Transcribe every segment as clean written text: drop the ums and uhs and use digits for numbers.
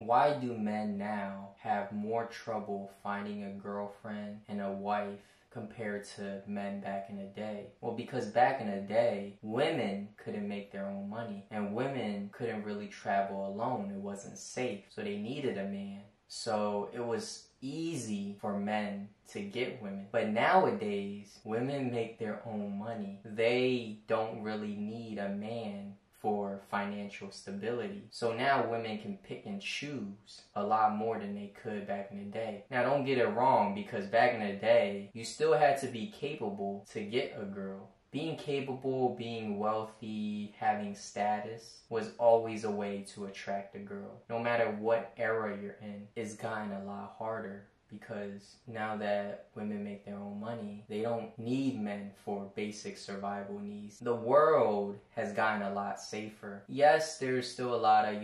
Why do men now have more trouble finding a girlfriend and a wife compared to men back in the day? Well, because back in the day, women couldn't make their own money and women couldn't really travel alone. It wasn't safe. So they needed a man. So it was easy for men to get women. But nowadays, women make their own money. They don't really need a man for financial stability. So now women can pick and choose a lot more than they could back in the day. Now don't get it wrong, because back in the day, you still had to be capable to get a girl. Being capable, being wealthy, having status was always a way to attract a girl. No matter what era you're in, it's gotten a lot harder. Because now that women make their own money, they don't need men for basic survival needs. The world has gotten a lot safer. Yes, there's still a lot of,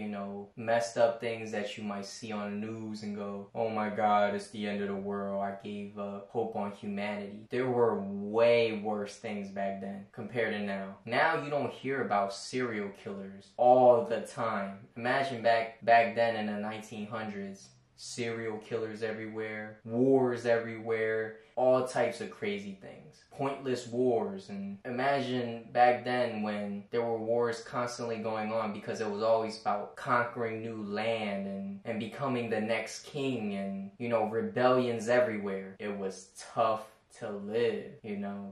messed up things that you might see on the news and go, oh my God, it's the end of the world. I gave up hope on humanity. There were way worse things back then compared to now. Now you don't hear about serial killers all the time. Imagine back then in the 1900s. Serial killers everywhere, wars everywhere, all types of crazy things, pointless wars. And imagine back then when there were wars constantly going on because it was always about conquering new land and becoming the next king, and rebellions everywhere. It was tough to live,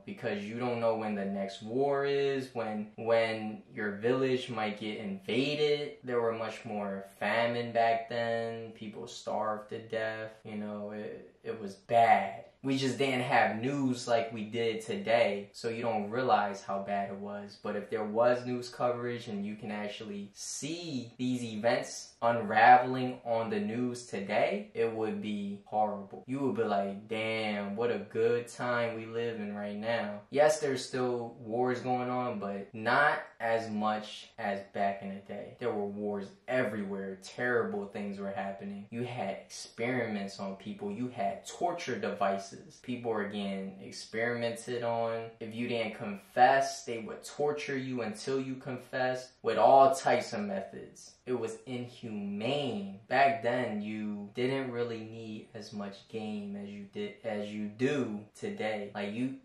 because you don't know when the next war is, when your village might get invaded. There were much more famine back then. People starved to death. It was bad. We just didn't have news like we did today, so you don't realize how bad it was. But if there was news coverage and you can actually see these events unraveling on the news today, it would be horrible. You would be like, damn, what a good time we live in right now. Yes, there's still wars going on, but not as much as back in the day. There were wars everywhere. Terrible things were happening. You had experiments on people. You had torture devices. People were getting experimented on. If you didn't confess, they would torture you until you confessed with all types of methods. It was inhumane. Back then, you didn't really need as much game as you do today.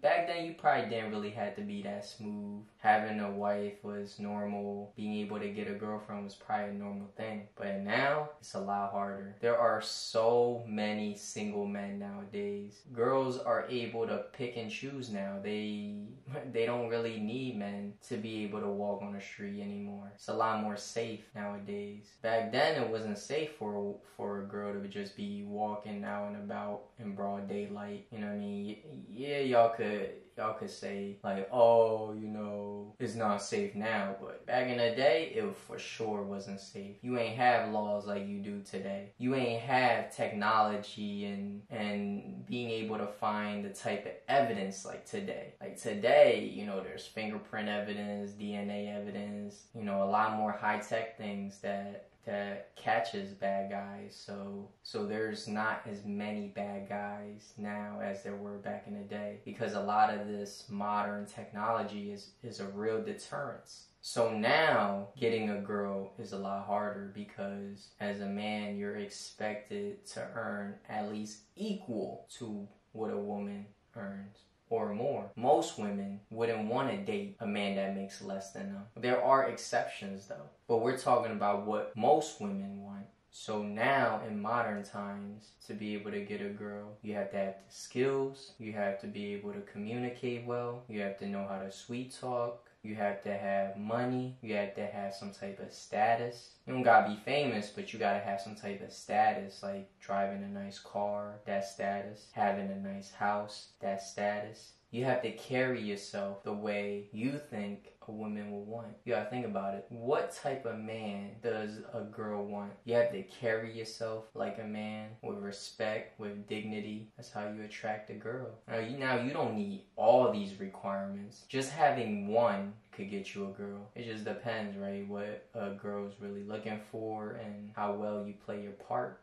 Back then, you probably didn't really have to be that smooth. Having a wife was normal. Being able to get a girlfriend was probably a normal thing. But now, it's a lot harder. There are so many single men nowadays. Girls are able to pick and choose now. They don't really need men to be able to walk on the street anymore. It's a lot more safe nowadays. Back then, it wasn't safe for a girl to just be walking out and about in broad daylight. You know what I mean? Yeah, y'all could say like, oh, it's not safe now, but back in the day, it for sure wasn't safe. You ain't have laws like you do today. You ain't have technology and being able to find the type of evidence like today. Like today, there's fingerprint evidence, DNA evidence, a lot more high-tech things that catches bad guys. So there's not as many bad guys now as there were back in the day, because a lot of this modern technology is a real deterrence. So now getting a girl is a lot harder, because as a man, you're expected to earn at least equal to what a woman earns, or more. Most women wouldn't want to date a man that makes less than them. There are exceptions though, but we're talking about what most women want. So now in modern times, to be able to get a girl, you have to have the skills, you have to be able to communicate well, you have to know how to sweet talk, you have to have money, you have to have some type of status. You don't gotta be famous, but you gotta have some type of status, like driving a nice car, that's status. Having a nice house, that's status. You have to carry yourself the way you think a woman will want. You gotta think about it. What type of man does a girl want? You have to carry yourself like a man, with respect, with dignity. That's how you attract a girl. Now you don't need all these requirements. Just having one could get you a girl. It just depends, right? What a girl's really looking for and how well you play your part.